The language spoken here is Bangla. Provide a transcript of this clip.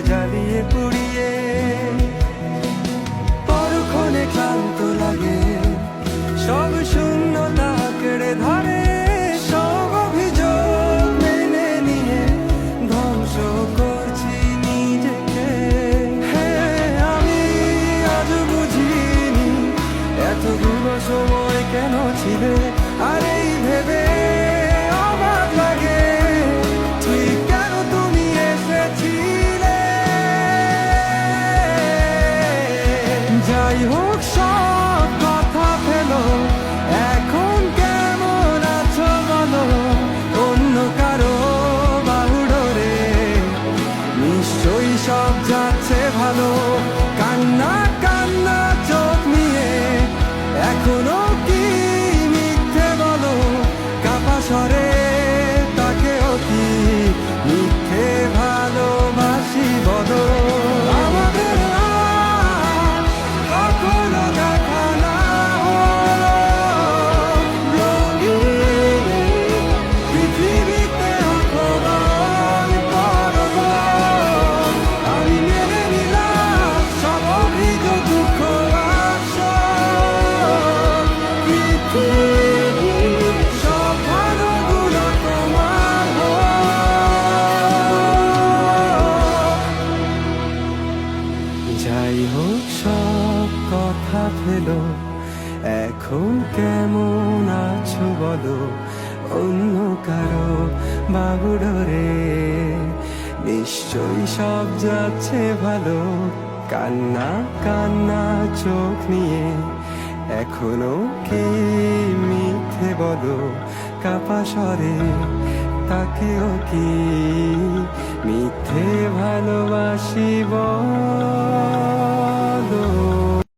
জ্বালিয়ে পুড়িয়ে পরক্ষণে ক্লান্ত লাগে, সব শূন্যতা কেড়ে ধরে, সব অভিযোগ মেনে নিয়ে ধ্বংস করছি নিজেকে। আমি আজ বুঝিনি এতগুলো সময় কেন ছিলে, আর এই ভেবে অবাক লাগে ঠিক কেন তুমি এসেছিলে। যাই হোক সব কথা ফেলো, এখন কেমন আছো বলো, অন্য কারো বাহুডোরে নিশ্চয়ই সব যাচ্ছে ভালো। কান্না কান্না চোখ নিয়ে এখনো কি মিথ্যে বলো, কাপা স্বরে তাকেও কি মিথ্যে ভালোবাসি বলো। আমাদের আর কখনো দেখা না হলো, রঙিন পৃথিবীতে অথবা আমি পরব। আমি মেনে নিলাম সব অভিযোগ, দুঃখ আর শোক। পৃথিবীর সব ভালোগুলো তোমার হোক। যাই হোক সব কথা ফেলো, এখন কেমন আছো বলো, অন্য কারো বাহুডোরে নিশ্চয়ই সব যাচ্ছে ভালো। কান্না কান্না চোখ নিয়ে এখনো কি মিথ্যে বলো, কাপা স্বরে তাকেও কি মিথ্যে ভালোবাসি বলো।